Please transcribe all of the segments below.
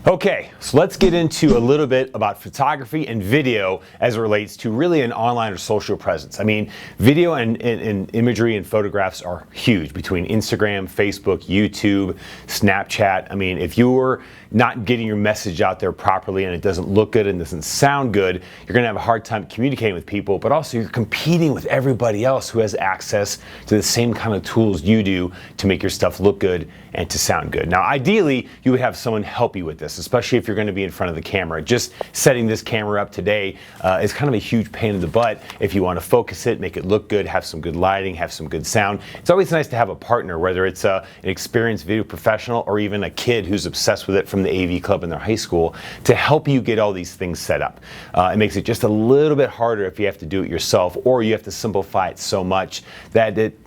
Okay, so let's get into a little bit about photography and video as it relates to really an online or social presence. I mean, video and imagery and photographs are huge between Instagram, Facebook, YouTube, Snapchat. I mean, if you're not getting your message out there properly and it doesn't look good and doesn't sound good, you're gonna have a hard time communicating with people, but also you're competing with everybody else who has access to the same kind of tools you do to make your stuff look good and to sound good. Now, ideally, you would have someone help you with this, especially if you're going to be in front of the camera. Just setting this camera up today is kind of a huge pain in the butt if you want to focus it, make it look good, have some good lighting, have some good sound. It's always nice to have a partner, whether it's an experienced video professional or even a kid who's obsessed with it from the AV club in their high school, to help you get all these things set up. It makes it just a little bit harder if you have to do it yourself, or you have to simplify it so much that it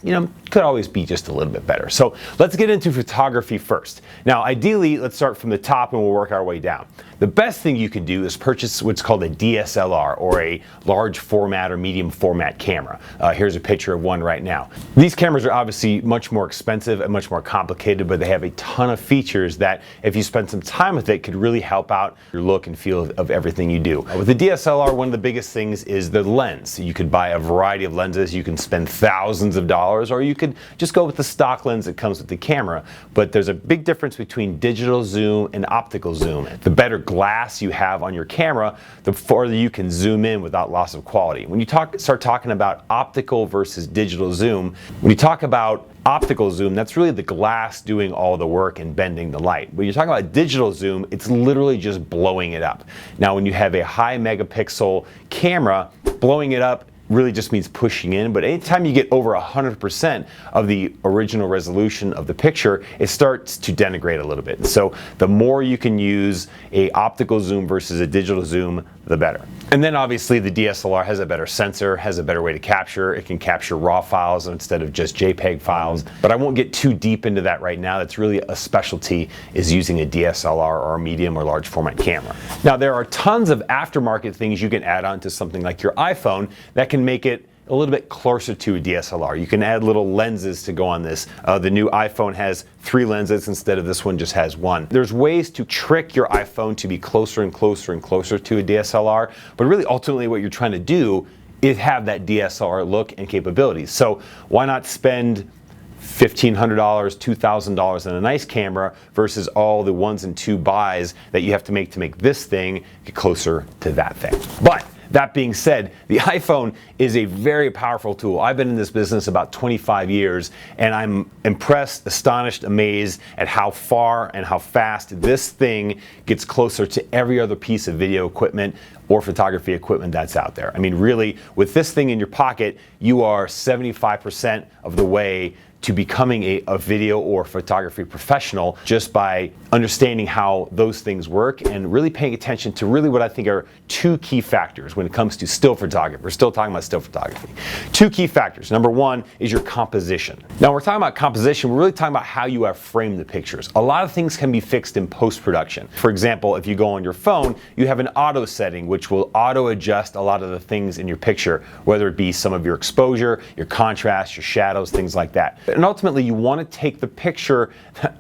could always be just a little bit better. So let's get into photography first. Now, ideally, let's start from the top and we'll work our way down. The best thing you can do is purchase what's called a DSLR, or a large format or medium format camera. Here's a picture of one right now. These cameras are obviously much more expensive and much more complicated, but they have a ton of features that, if you spend some time with it, could really help out your look and feel of everything you do. With the DSLR, one of the biggest things is the lens. You could buy a variety of lenses. You can spend thousands of dollars, or you could just go with the stock lens that comes with the camera. But there's a big difference between digital zoom and optical zoom. The better glass you have on your camera, the farther you can zoom in without loss of quality. When you start talking about optical versus digital zoom, when you talk about optical zoom, that's really the glass doing all the work and bending the light. When you're talking about digital zoom, it's literally just blowing it up. Now, when you have a high megapixel camera, blowing it up really just means pushing in, but anytime you get over 100% of the original resolution of the picture, it starts to denigrate a little bit. So the more you can use a optical zoom versus a digital zoom, the better. And then obviously the DSLR has a better sensor, has a better way to capture. It can capture RAW files instead of just JPEG files. But I won't get too deep into that right now. That's really a specialty, is using a DSLR or a medium or large format camera. Now, there are tons of aftermarket things you can add on to something like your iPhone that can make it a little bit closer to a DSLR. You can add little lenses to go on this. The new iPhone has 3 lenses instead of this one just has 1. There's ways to trick your iPhone to be closer and closer and closer to a DSLR, but really ultimately what you're trying to do is have that DSLR look and capabilities. So why not spend $1,500, $2,000 on a nice camera versus all the 1s and 2 buys that you have to make this thing get closer to that thing. But that being said, the iPhone is a very powerful tool. I've been in this business about 25 years, and I'm impressed, astonished, amazed at how far and how fast this thing gets closer to every other piece of video equipment or photography equipment that's out there. I mean, really, with this thing in your pocket, you are 75% of the way to becoming a video or photography professional, just by understanding how those things work and really paying attention to really what I think are 2 key factors when it comes to still photography. We're still talking about still photography. 2 key factors. Number 1 is your composition. Now, we're talking about composition, we're really talking about how you have framed the pictures. A lot of things can be fixed in post-production. For example, if you go on your phone, you have an auto setting which will auto adjust a lot of the things in your picture, whether it be some of your exposure, your contrast, your shadows, things like that. And ultimately, you want to take the picture,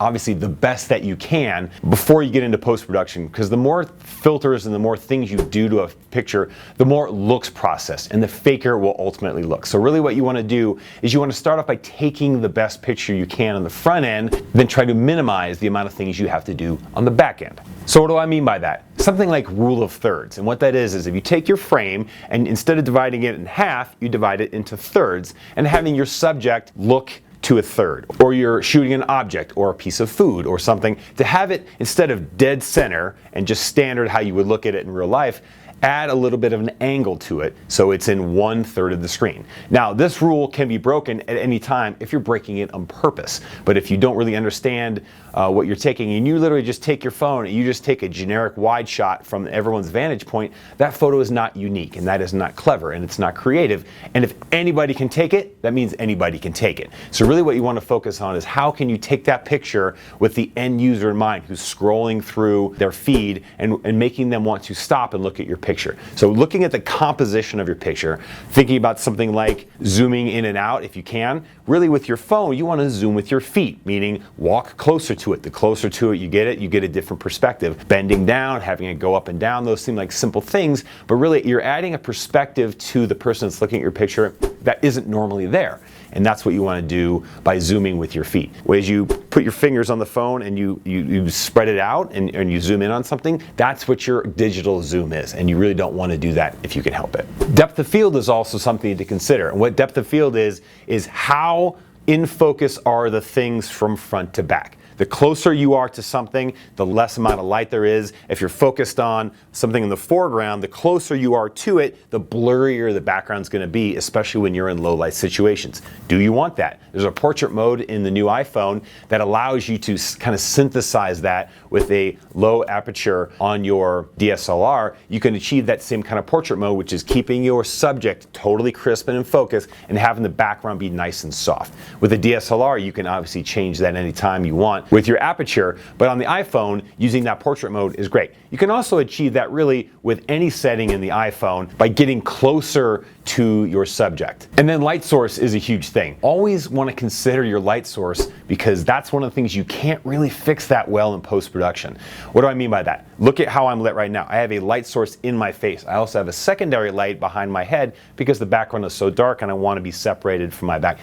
obviously the best that you can, before you get into post-production, because the more filters and the more things you do to a picture, the more it looks processed and the faker it will ultimately look. So really what you want to do is you want to start off by taking the best picture you can on the front end, then try to minimize the amount of things you have to do on the back end. So what do I mean by that? Something like rule of thirds. And what that is if you take your frame and instead of dividing it in half, you divide it into thirds, and having your subject look to a third, or you're shooting an object or a piece of food or something, to have it, instead of dead center and just standard how you would look at it in real life, add a little bit of an angle to it so it's in 1/3 of the screen. Now, this rule can be broken at any time if you're breaking it on purpose. But if you don't really understand what you're taking, and you literally just take your phone and you just take a generic wide shot from everyone's vantage point, that photo is not unique, and that is not clever, and it's not creative. And if anybody can take it, that means anybody can take it. So really what you want to focus on is how can you take that picture with the end user in mind, who's scrolling through their feed, and making them want to stop and look at your picture. So looking at the composition of your picture, thinking about something like zooming in and out if you can. Really with your phone, you want to zoom with your feet, meaning walk closer to to it. The closer to it you get a different perspective. Bending down, having it go up and down, those seem like simple things, but really you're adding a perspective to the person that's looking at your picture that isn't normally there. And that's what you want to do by zooming with your feet. As you put your fingers on the phone and you spread it out and you zoom in on something, that's what your digital zoom is. And you really don't want to do that if you can help it. Depth of field is also something to consider. And what depth of field is how in focus are the things from front to back. The closer you are to something, the less amount of light there is. If you're focused on something in the foreground, the closer you are to it, the blurrier the background's going to be, especially when you're in low light situations. Do you want that? There's a portrait mode in the new iPhone that allows you to kind of synthesize that with a low aperture on your DSLR. You can achieve that same kind of portrait mode, which is keeping your subject totally crisp and in focus and having the background be nice and soft. With a DSLR, you can obviously change that anytime you want with your aperture, but on the iPhone, using that portrait mode is great. You can also achieve that really with any setting in the iPhone by getting closer to your subject. And then light source is a huge thing. Always want to consider your light source because that's one of the things you can't really fix that well in post-production. What do I mean by that? Look at how I'm lit right now. I have a light source in my face. I also have a secondary light behind my head because the background is so dark and I want to be separated from my back.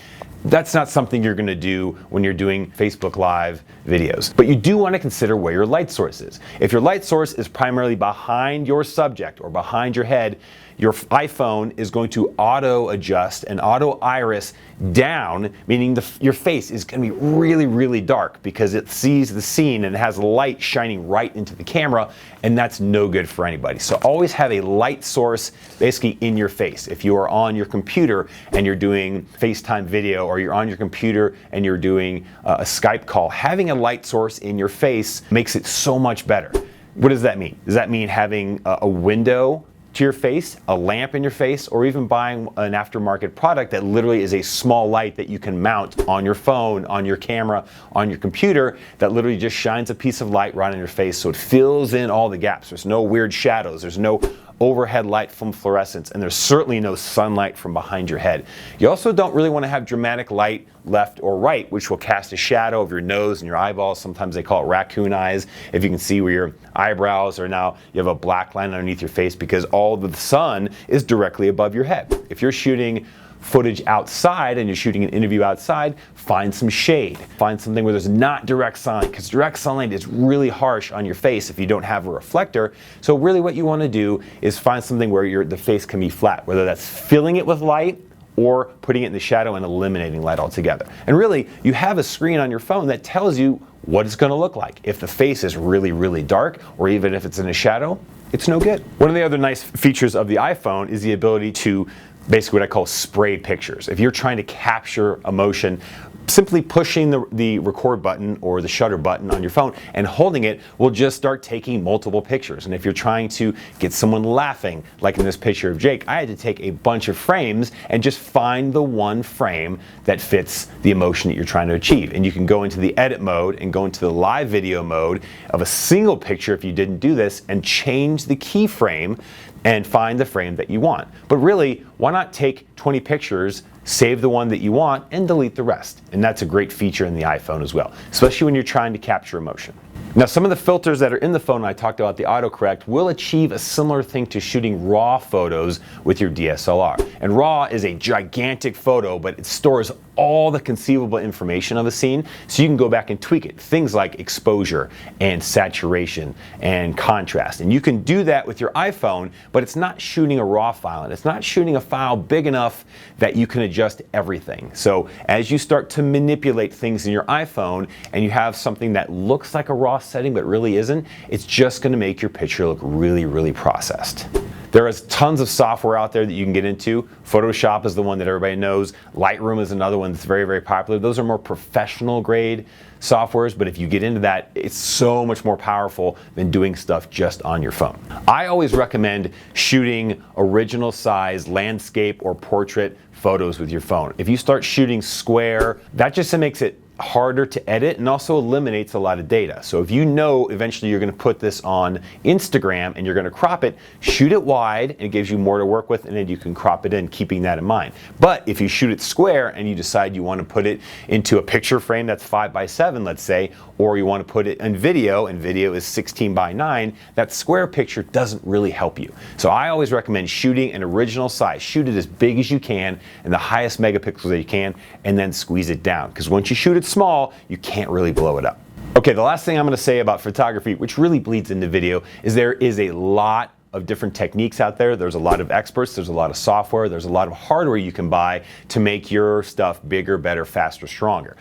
That's not something you're going to do when you're doing Facebook Live videos. But you do want to consider where your light source is. If your light source is primarily behind your subject or behind your head, your iPhone is going to auto adjust and auto iris down, meaning your face is going to be really, really dark because it sees the scene and it has light shining right into the camera, and that's no good for anybody. So always have a light source basically in your face. If you are on your computer and you're doing FaceTime video, or you're on your computer and you're doing a Skype call, having a light source in your face makes it so much better. What does that mean? Does that mean having a window to your face, a lamp in your face, or even buying an aftermarket product that literally is a small light that you can mount on your phone, on your camera, on your computer, that literally just shines a piece of light right on your face so it fills in all the gaps. There's no weird shadows, there's no overhead light from fluorescence, and there's certainly no sunlight from behind your head. You also don't really want to have dramatic light left or right, which will cast a shadow of your nose and your eyeballs. Sometimes they call it raccoon eyes. If you can see where your eyebrows are now, you have a black line underneath your face because all the sun is directly above your head. If you're shooting footage outside and you're shooting an interview outside, find some shade. Find something where there's not direct sunlight, because direct sunlight is really harsh on your face if you don't have a reflector. So really what you want to do is find something where the face can be flat, whether that's filling it with light or putting it in the shadow and eliminating light altogether. And really, you have a screen on your phone that tells you what it's going to look like. If the face is really, really dark, or even if it's in a shadow, it's no good. One of the other nice features of the iPhone is the ability to basically what I call spray pictures. If you're trying to capture emotion, simply pushing the record button or the shutter button on your phone and holding it will just start taking multiple pictures. And if you're trying to get someone laughing, like in this picture of Jake, I had to take a bunch of frames and just find the one frame that fits the emotion that you're trying to achieve. And you can go into the edit mode and go into the live video mode of a single picture if you didn't do this, and change the keyframe and find the frame that you want. But really, why not take 20 pictures, save the one that you want, and delete the rest? And that's a great feature in the iPhone as well, especially when you're trying to capture emotion. Now, some of the filters that are in the phone, I talked about the autocorrect, will achieve a similar thing to shooting RAW photos with your DSLR. And RAW is a gigantic photo, but it stores all the conceivable information of a scene, so you can go back and tweak it. Things like exposure and saturation and contrast. And you can do that with your iPhone, but it's not shooting a RAW file, and it's not shooting a file big enough that you can adjust everything. So as you start to manipulate things in your iPhone and you have something that looks like a RAW setting but really isn't, it's just going to make your picture look really, really processed. There is tons of software out there that you can get into. Photoshop is the one that everybody knows. Lightroom is another one that's very, very popular. Those are more professional grade softwares, but if you get into that, it's so much more powerful than doing stuff just on your phone. I always recommend shooting original size landscape or portrait photos with your phone. If you start shooting square, that just makes it harder to edit and also eliminates a lot of data. So if you know eventually you're going to put this on Instagram and you're going to crop it, shoot it wide and it gives you more to work with, and then you can crop it in, keeping that in mind. But if you shoot it square and you decide you want to put it into a picture frame that's 5x7, let's say, or you want to put it in video, and video is 16:9, that square picture doesn't really help you. So I always recommend shooting an original size. Shoot it as big as you can and the highest megapixels that you can, and then squeeze it down. Because once you shoot it small, you can't really blow it up. Okay, the last thing I'm going to say about photography, which really bleeds into video, is there is a lot of different techniques out there. There's a lot of experts, there's a lot of software, there's a lot of hardware you can buy to make your stuff bigger, better, faster, stronger.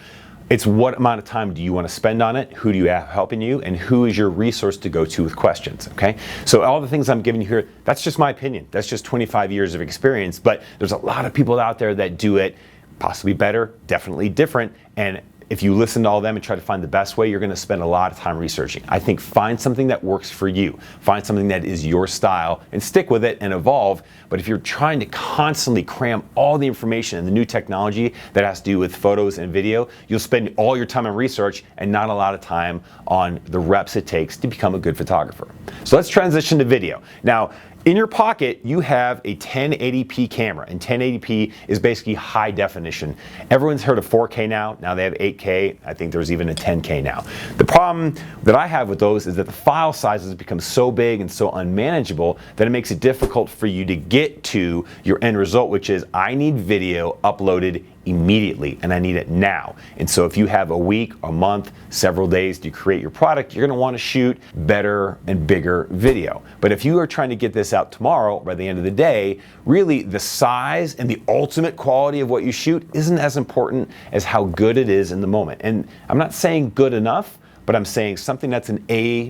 It's what amount of time do you want to spend on it, who do you have helping you, and who is your resource to go to with questions, okay? So all the things I'm giving you here, that's just my opinion. That's just 25 years of experience, but there's a lot of people out there that do it possibly better, definitely different, and if you listen to all of them and try to find the best way, you're going to spend a lot of time researching. I think find something that works for you. Find something that is your style and stick with it and evolve. But if you're trying to constantly cram all the information and the new technology that has to do with photos and video, you'll spend all your time on research and not a lot of time on the reps it takes to become a good photographer. So let's transition to video. Now, in your pocket, you have a 1080p camera, and 1080p is basically high definition. Everyone's heard of 4K now. Now they have 8K. I think there's even a 10K now. The problem that I have with those is that the file sizes become so big and so unmanageable that it makes it difficult for you to get to your end result, which is I need video uploaded immediately, and I need it now. And so if you have a week, a month, several days to create your product, you're going to want to shoot better and bigger video. But if you are trying to get this out tomorrow, by the end of the day, really the size and the ultimate quality of what you shoot isn't as important as how good it is in the moment. And I'm not saying good enough, but I'm saying something that's an A-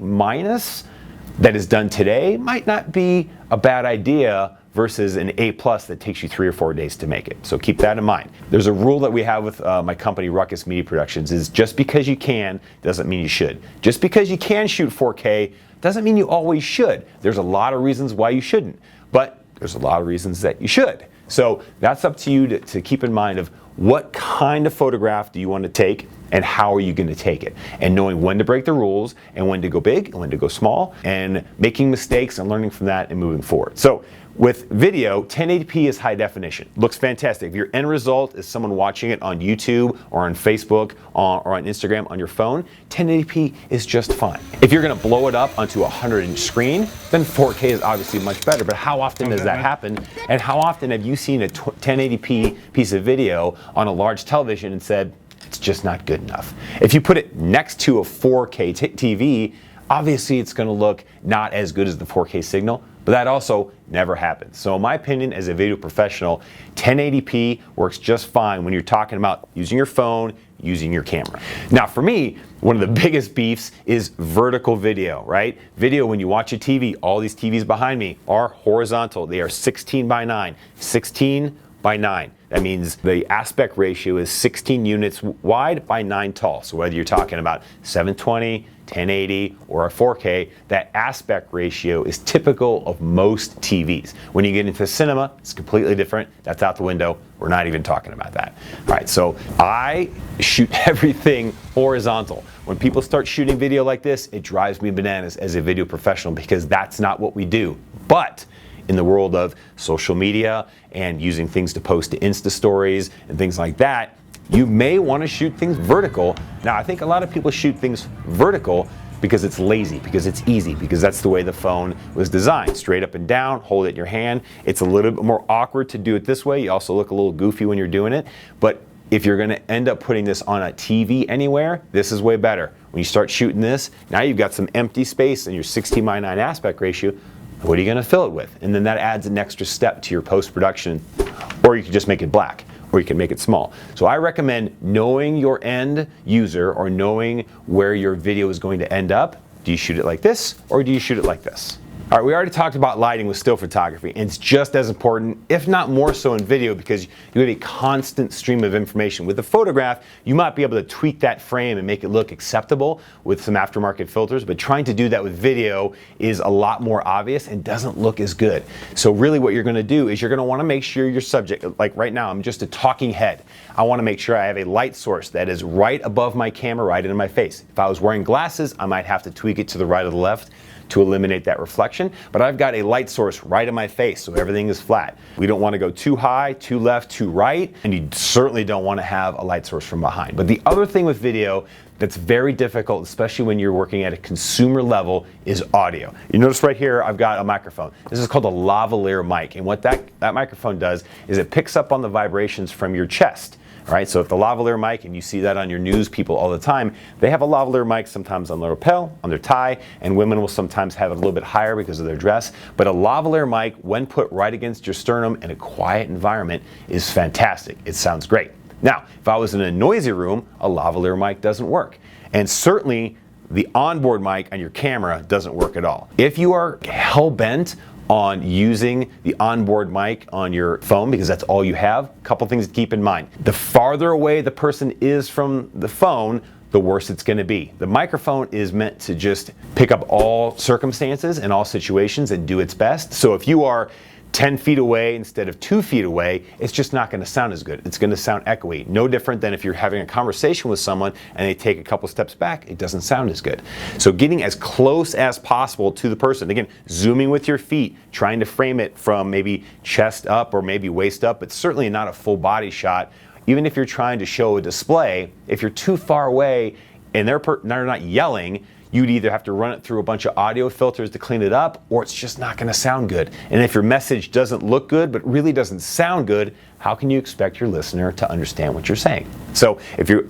that is done today might not be a bad idea versus an A+ that takes you 3 or 4 days to make it. So keep that in mind. There's a rule that we have with my company, Ruckus Media Productions, is just because you can doesn't mean you should. Just because you can shoot 4K doesn't mean you always should. There's a lot of reasons why you shouldn't, but there's a lot of reasons that you should. So that's up to you to keep in mind of what kind of photograph do you want to take and how are you going to take it, and knowing when to break the rules and when to go big and when to go small, and making mistakes and learning from that and moving forward. So with video, 1080p is high definition. Looks fantastic. If your end result is someone watching it on YouTube or on Facebook or on Instagram on your phone, 1080p is just fine. If you're going to blow it up onto a 100-inch screen, then 4K is obviously much better. But how often does that happen? And how often have you seen a 1080p piece of video on a large television and said, it's just not good enough? If you put it next to a 4K TV, obviously it's going to look not as good as the 4K signal, but that also never happens. So in my opinion, as a video professional, 1080p works just fine when you're talking about using your phone, using your camera. Now for me, one of the biggest beefs is vertical video, right? Video, when you watch a TV, all these TVs behind me are horizontal. They are 16:9, 16:9. That means the aspect ratio is 16 units wide by 9 tall. So whether you're talking about 720, 1080, or a 4K, that aspect ratio is typical of most TVs. When you get into cinema, it's completely different. That's out the window. We're not even talking about that. All right, so I shoot everything horizontal. When people start shooting video like this, it drives me bananas as a video professional because that's not what we do. But in the world of social media and using things to post to Insta stories and things like that, you may want to shoot things vertical. Now, I think a lot of people shoot things vertical because it's lazy, because it's easy, because that's the way the phone was designed. Straight up and down, hold it in your hand. It's a little bit more awkward to do it this way. You also look a little goofy when you're doing it. But if you're going to end up putting this on a TV anywhere, this is way better. When you start shooting this, now you've got some empty space in your 16:9 aspect ratio. What are you going to fill it with? And then that adds an extra step to your post-production. Or you can just make it black, or you can make it small. So I recommend knowing your end user or knowing where your video is going to end up. Do you shoot it like this, or do you shoot it like this? All right, we already talked about lighting with still photography, and it's just as important, if not more so in video, because you have a constant stream of information. With a photograph, you might be able to tweak that frame and make it look acceptable with some aftermarket filters, but trying to do that with video is a lot more obvious and doesn't look as good. So really what you're gonna do is you're gonna wanna make sure your subject, like right now, I'm just a talking head. I wanna make sure I have a light source that is right above my camera, right into my face. If I was wearing glasses, I might have to tweak it to the right or the left to eliminate that reflection, but I've got a light source right in my face, so everything is flat. We don't want to go too high, too left, too right, and you certainly don't want to have a light source from behind. But the other thing with video that's very difficult, especially when you're working at a consumer level, is audio. You notice right here, I've got a microphone. This is called a lavalier mic, and what that microphone does is it picks up on the vibrations from your chest. All right, so if the lavalier mic, and you see that on your news people all the time, they have a lavalier mic sometimes on their lapel, on their tie, and women will sometimes have it a little bit higher because of their dress. But a lavalier mic, when put right against your sternum in a quiet environment, is fantastic. It sounds great. Now, if I was in a noisy room, a lavalier mic doesn't work. And certainly, the onboard mic on your camera doesn't work at all. If you are hell-bent on using the onboard mic on your phone because that's all you have, a couple things to keep in mind. The farther away the person is from the phone, the worse it's going to be. The microphone is meant to just pick up all circumstances and all situations and do its best. So if you are 10 feet away instead of 2 feet away, it's just not going to sound as good. It's going to sound echoey. No different than if you're having a conversation with someone and they take a couple steps back, it doesn't sound as good. So getting as close as possible to the person. Again, zooming with your feet, trying to frame it from maybe chest up or maybe waist up, but certainly not a full body shot. Even if you're trying to show a display, if you're too far away and they're not yelling, you'd either have to run it through a bunch of audio filters to clean it up, or it's just not going to sound good. And if your message doesn't look good, but really doesn't sound good, how can you expect your listener to understand what you're saying? So if you're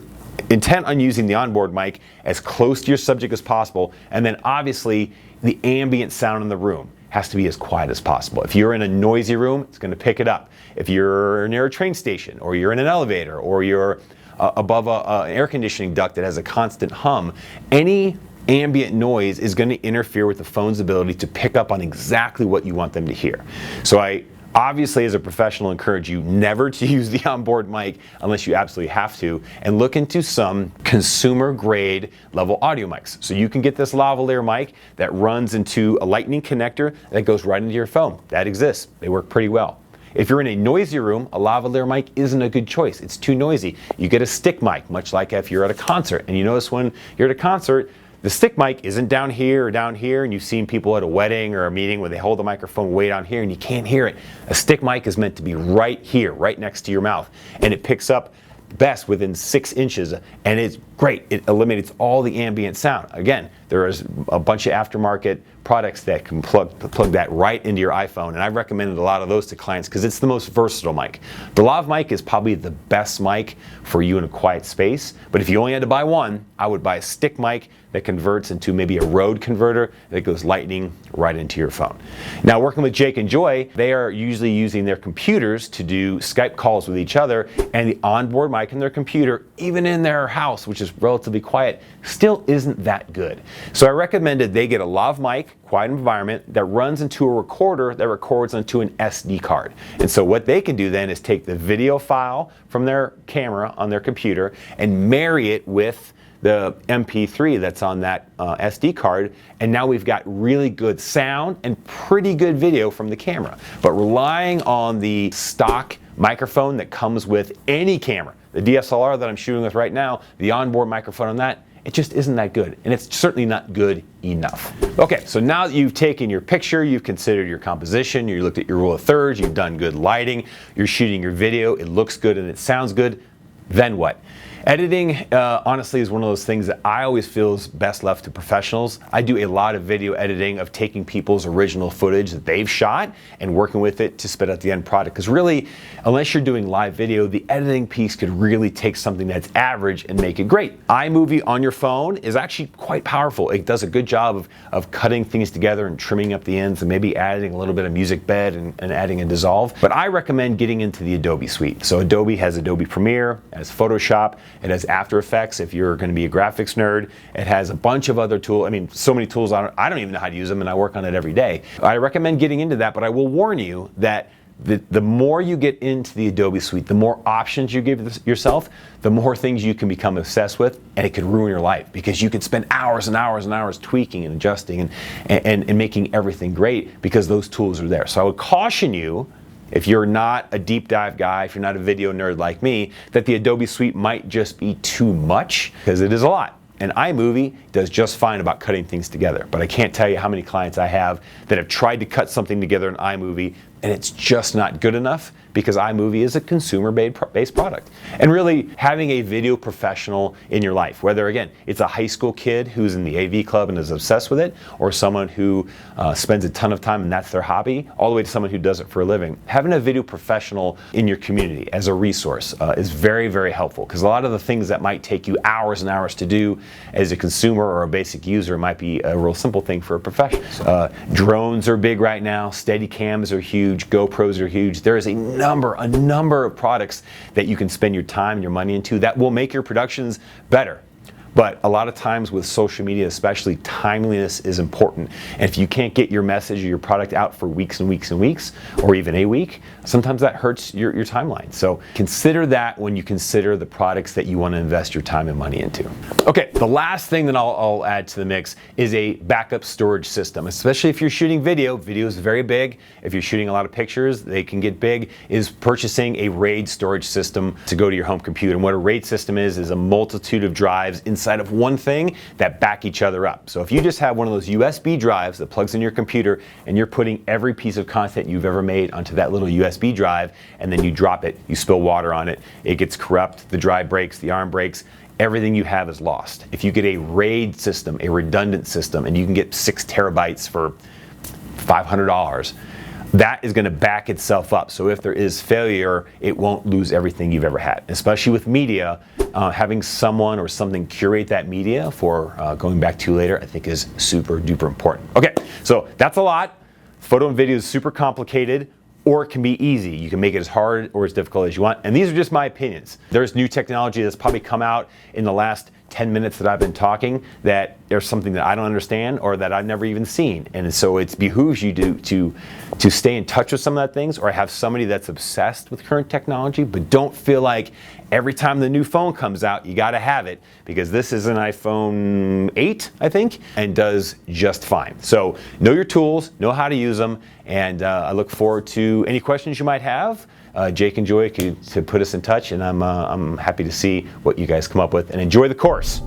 intent on using the onboard mic as close to your subject as possible, and then obviously the ambient sound in the room has to be as quiet as possible. If you're in a noisy room, it's going to pick it up. If you're near a train station, or you're in an elevator, or you're above an air conditioning duct that has a constant hum, any ambient noise is going to interfere with the phone's ability to pick up on exactly what you want them to hear. So I obviously, as a professional, encourage you never to use the onboard mic unless you absolutely have to, and look into some consumer grade level audio mics. So you can get this lavalier mic that runs into a lightning connector that goes right into your phone. That exists. They work pretty well. If you're in a noisy room, a lavalier mic isn't a good choice. It's too noisy. You get a stick mic, much like if you're at a concert, and you notice when you're at a concert, the stick mic isn't down here or down here, and you've seen people at a wedding or a meeting where they hold the microphone way down here and you can't hear it. A stick mic is meant to be right here, right next to your mouth, and it picks up best within 6 inches, and it's great. It eliminates all the ambient sound. Again, there is a bunch of aftermarket products that can plug that right into your iPhone, and I've recommended a lot of those to clients because it's the most versatile mic. The lav mic is probably the best mic for you in a quiet space, but if you only had to buy one, I would buy a stick mic that converts into maybe a Rode converter that goes lightning right into your phone. Now, working with Jake and Joy, they are usually using their computers to do Skype calls with each other, and the onboard mic in their computer, even in their house, which is relatively quiet, still isn't that good. So I recommended they get a lav mic, quiet environment, that runs into a recorder that records onto an SD card. And so what they can do then is take the video file from their camera on their computer and marry it with the MP3 that's on that SD card, and now we've got really good sound and pretty good video from the camera. But relying on the stock microphone that comes with any camera, the DSLR that I'm shooting with right now, the onboard microphone on that, it just isn't that good, and it's certainly not good enough. Okay, so now that you've taken your picture, you've considered your composition, you looked at your rule of thirds, you've done good lighting, you're shooting your video, it looks good and it sounds good, then what? Editing, honestly, is one of those things that I always feel is best left to professionals. I do a lot of video editing of taking people's original footage that they've shot and working with it to spit out the end product. Because really, unless you're doing live video, the editing piece could really take something that's average and make it great. iMovie on your phone is actually quite powerful. It does a good job of cutting things together and trimming up the ends and maybe adding a little bit of music bed and adding a dissolve. But I recommend getting into the Adobe suite. So Adobe has Adobe Premiere, has Photoshop. It has After Effects if you're going to be a graphics nerd. It has a bunch of other tools. I mean, so many tools, I don't even know how to use them, and I work on it every day. I recommend getting into that, but I will warn you that the more you get into the Adobe Suite, the more options you give yourself, the more things you can become obsessed with, and it could ruin your life because you could spend hours and hours and hours tweaking and adjusting and making everything great because those tools are there. So I would caution you, if you're not a deep dive guy, if you're not a video nerd like me, that the Adobe Suite might just be too much because it is a lot. And iMovie does just fine about cutting things together, but I can't tell you how many clients I have that have tried to cut something together in iMovie and it's just not good enough because iMovie is a consumer-based product. And really, having a video professional in your life, whether, again, it's a high school kid who's in the AV club and is obsessed with it, or someone who spends a ton of time and that's their hobby, all the way to someone who does it for a living, having a video professional in your community as a resource is very, very helpful because a lot of the things that might take you hours and hours to do as a consumer or a basic user might be a real simple thing for a professional. Drones are big right now, Steadicams are huge, GoPros are huge. There is a number of products that you can spend your time and your money into that will make your productions better. But a lot of times with social media especially, timeliness is important. And if you can't get your message or your product out for weeks and weeks and weeks, or even a week, sometimes that hurts your timeline. So consider that when you consider the products that you want to invest your time and money into. Okay, the last thing that I'll add to the mix is a backup storage system, especially if you're shooting video. Video is very big. If you're shooting a lot of pictures, they can get big, is purchasing a RAID storage system to go to your home computer. And what a RAID system is a multitude of drives inside of one thing that back each other up. So if you just have one of those USB drives that plugs in your computer and you're putting every piece of content you've ever made onto that little USB drive and then you drop it, you spill water on it, it gets corrupt, the drive breaks, the arm breaks, everything you have is lost. If you get a RAID system, a redundant system, and you can get 6 terabytes for $500, that is going to back itself up. So if there is failure, it won't lose everything you've ever had. Especially with media, having someone or something curate that media for going back to later, I think is super duper important. Okay, so that's a lot. Photo and video is super complicated, or it can be easy. You can make it as hard or as difficult as you want. And these are just my opinions. There's new technology that's probably come out in the last 10 minutes that I've been talking that there's something that I don't understand or that I've never even seen. And so it behooves you to stay in touch with some of that things or have somebody that's obsessed with current technology, but don't feel like every time the new phone comes out, you gotta have it, because this is an iPhone 8, I think, and does just fine. So know your tools, know how to use them, and I look forward to any questions you might have. Jake and Joy to put us in touch, and I'm happy to see what you guys come up with, and enjoy the course.